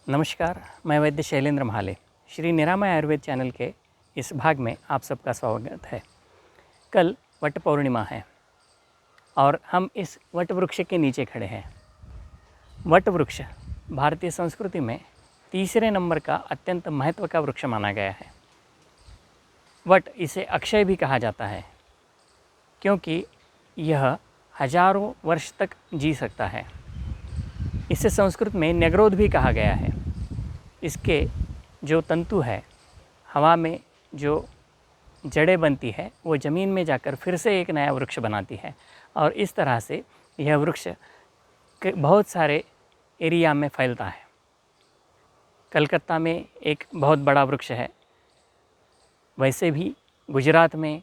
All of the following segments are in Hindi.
नमस्कार, मैं वैद्य शैलेंद्र महाले। श्री निरामय आयुर्वेद चैनल के इस भाग में आप सबका स्वागत है। कल वट पौर्णिमा है और हम इस वट वृक्ष के नीचे खड़े हैं। वट वृक्ष भारतीय संस्कृति में तीसरे नंबर का अत्यंत महत्व का वृक्ष माना गया है। वट इसे अक्षय भी कहा जाता है क्योंकि यह हजारों वर्ष तक जी सकता है। इसे संस्कृत में न्यग्रोध भी कहा गया है। इसके जो तंतु है, हवा में जो जड़ें बनती है, वो ज़मीन में जाकर फिर से एक नया वृक्ष बनाती है और इस तरह से यह वृक्ष बहुत सारे एरिया में फैलता है। कलकत्ता में एक बहुत बड़ा वृक्ष है, वैसे भी गुजरात में,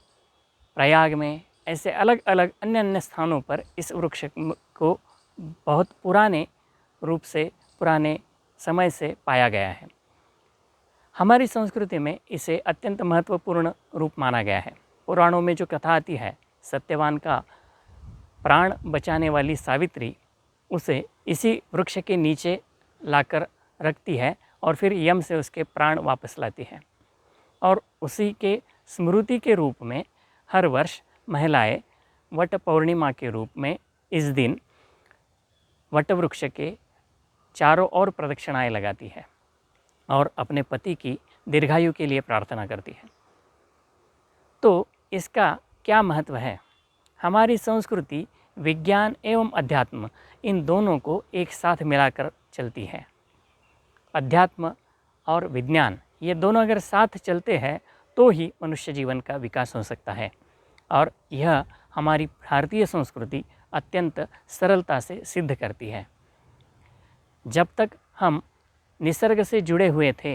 प्रयाग में, ऐसे अलग अलग अन्य अन्य स्थानों पर इस वृक्ष को बहुत पुराने रूप से, पुराने समय से पाया गया है। हमारी संस्कृति में इसे अत्यंत महत्वपूर्ण रूप माना गया है। पुराणों में जो कथा आती है, सत्यवान का प्राण बचाने वाली सावित्री उसे इसी वृक्ष के नीचे लाकर रखती है और फिर यम से उसके प्राण वापस लाती है। और उसी के स्मृति के रूप में हर वर्ष महिलाएं वट पौर्णिमा के रूप में इस दिन वट वृक्ष के चारों ओर प्रदक्षिणाएं लगाती है और अपने पति की दीर्घायु के लिए प्रार्थना करती है। तो इसका क्या महत्व है? हमारी संस्कृति विज्ञान एवं अध्यात्म इन दोनों को एक साथ मिलाकर चलती है। अध्यात्म और विज्ञान ये दोनों अगर साथ चलते हैं तो ही मनुष्य जीवन का विकास हो सकता है और यह हमारी भारतीय संस्कृति अत्यंत सरलता से सिद्ध करती है। जब तक हम निसर्ग से जुड़े हुए थे,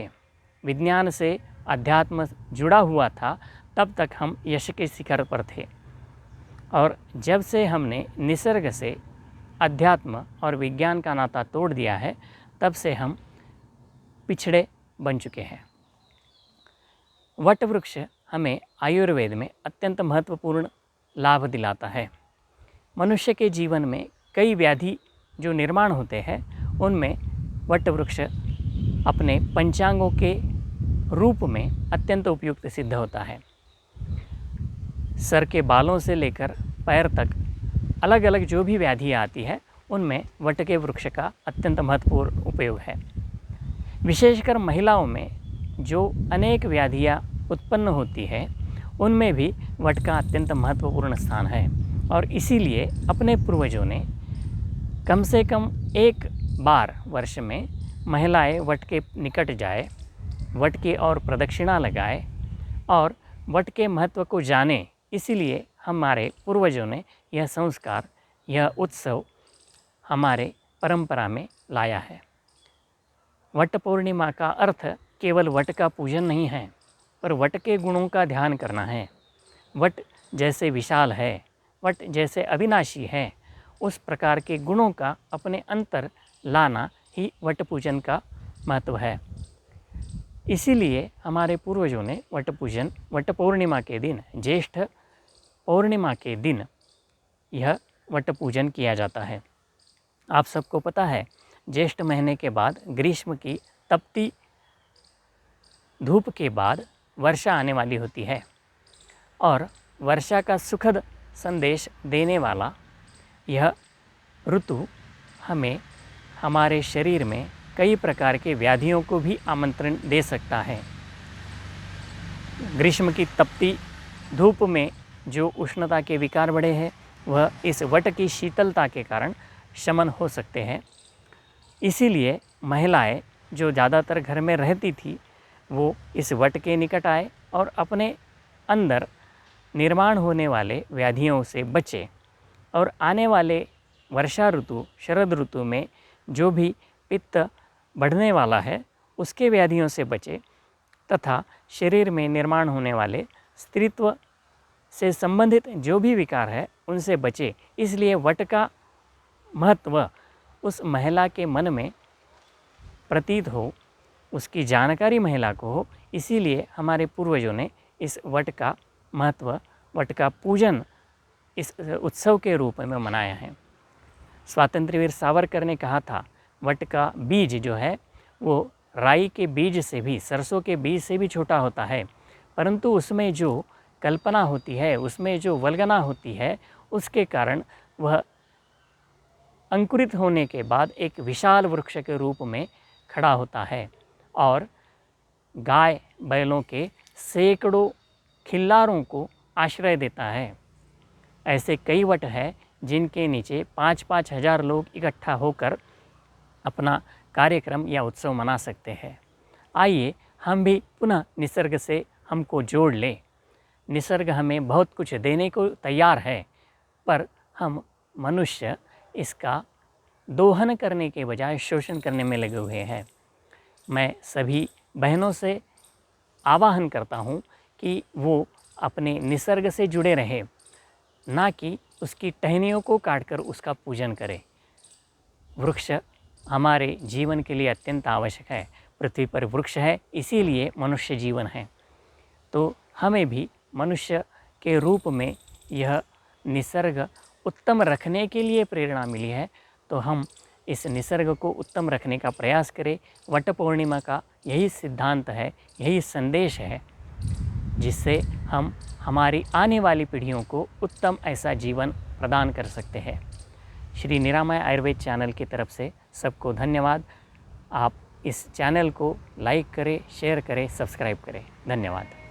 विज्ञान से अध्यात्म जुड़ा हुआ था, तब तक हम यश के शिखर पर थे। और जब से हमने निसर्ग से अध्यात्म और विज्ञान का नाता तोड़ दिया है, तब से हम पिछड़े बन चुके हैं। वट वृक्ष हमें आयुर्वेद में अत्यंत महत्वपूर्ण लाभ दिलाता है। मनुष्य के जीवन में कई व्याधि जो निर्माण होते हैं, उनमें वट वृक्ष अपने पंचांगों के रूप में अत्यंत उपयुक्त सिद्ध होता है। सर के बालों से लेकर पैर तक अलग अलग जो भी व्याधियाँ आती है, उनमें वट के वृक्ष का अत्यंत महत्वपूर्ण उपयोग है। विशेषकर महिलाओं में जो अनेक व्याधियाँ उत्पन्न होती है, उनमें भी वट का अत्यंत महत्वपूर्ण स्थान है और इसीलिए अपने पूर्वजों ने कम से कम एक बार वर्ष में महिलाएं वट के निकट जाए, वट की ओर प्रदक्षिणा लगाए और वट के महत्व को जाने। इसीलिए हमारे पूर्वजों ने यह संस्कार, यह उत्सव हमारे परंपरा में लाया है। वट पूर्णिमा का अर्थ केवल वट का पूजन नहीं है, पर वट के गुणों का ध्यान करना है। वट जैसे विशाल है, वट जैसे अविनाशी है, उस प्रकार के गुणों का अपने अंतर लाना ही वट पूजन का महत्व है। इसीलिए हमारे पूर्वजों ने वट पूजन वट पूर्णिमा के दिन, ज्येष्ठ पूर्णिमा के दिन यह वट पूजन किया जाता है। आप सबको पता है, ज्येष्ठ महीने के बाद, ग्रीष्म की तपती धूप के बाद वर्षा आने वाली होती है और वर्षा का सुखद संदेश देने वाला यह ऋतु हमें हमारे शरीर में कई प्रकार के व्याधियों को भी आमंत्रण दे सकता है। ग्रीष्म की तपती धूप में जो उष्णता के विकार बढ़े हैं, वह इस वट की शीतलता के कारण शमन हो सकते हैं। इसीलिए महिलाएं जो ज़्यादातर घर में रहती थी, वो इस वट के निकट आए और अपने अंदर निर्माण होने वाले व्याधियों से बचे और आने वाले वर्षा ऋतु, शरद ऋतु में जो भी पित्त बढ़ने वाला है, उसके व्याधियों से बचे तथा शरीर में निर्माण होने वाले स्त्रीत्व से संबंधित जो भी विकार है, उनसे बचे। इसलिए वट का महत्व उस महिला के मन में प्रतीत हो, उसकी जानकारी महिला को हो, इसीलिए हमारे पूर्वजों ने इस वट का महत्व, वट का पूजन इस उत्सव के रूप में मनाया है। स्वातंत्र्य वीर सावरकर ने कहा था, वट का बीज जो है वो राई के बीज से भी, सरसों के बीज से भी छोटा होता है, परंतु उसमें जो कल्पना होती है, उसमें जो वल्गना होती है, उसके कारण वह अंकुरित होने के बाद एक विशाल वृक्ष के रूप में खड़ा होता है और गाय बैलों के सैकड़ों खिल्लारों को आश्रय देता है। ऐसे कई वट हैं जिनके नीचे 5-5 हज़ार लोग इकट्ठा होकर अपना कार्यक्रम या उत्सव मना सकते हैं। आइए हम भी पुनः निसर्ग से हमको जोड़ लें। निसर्ग हमें बहुत कुछ देने को तैयार है, पर हम मनुष्य इसका दोहन करने के बजाय शोषण करने में लगे हुए हैं। मैं सभी बहनों से आवाहन करता हूँ कि वो अपने निसर्ग से जुड़े रहें, ना कि उसकी टहनियों को काटकर उसका पूजन करें। वृक्ष हमारे जीवन के लिए अत्यंत आवश्यक है। पृथ्वी पर वृक्ष है, इसीलिए मनुष्य जीवन है। तो हमें भी मनुष्य के रूप में यह निसर्ग उत्तम रखने के लिए प्रेरणा मिली है, तो हम इस निसर्ग को उत्तम रखने का प्रयास करें। वट पूर्णिमा का यही सिद्धांत है, यही संदेश है, जिससे हम हमारी आने वाली पीढ़ियों को उत्तम ऐसा जीवन प्रदान कर सकते हैं। श्री निरामय आयुर्वेद चैनल की तरफ से सबको धन्यवाद। आप इस चैनल को लाइक करें, शेयर करें, सब्सक्राइब करें। धन्यवाद।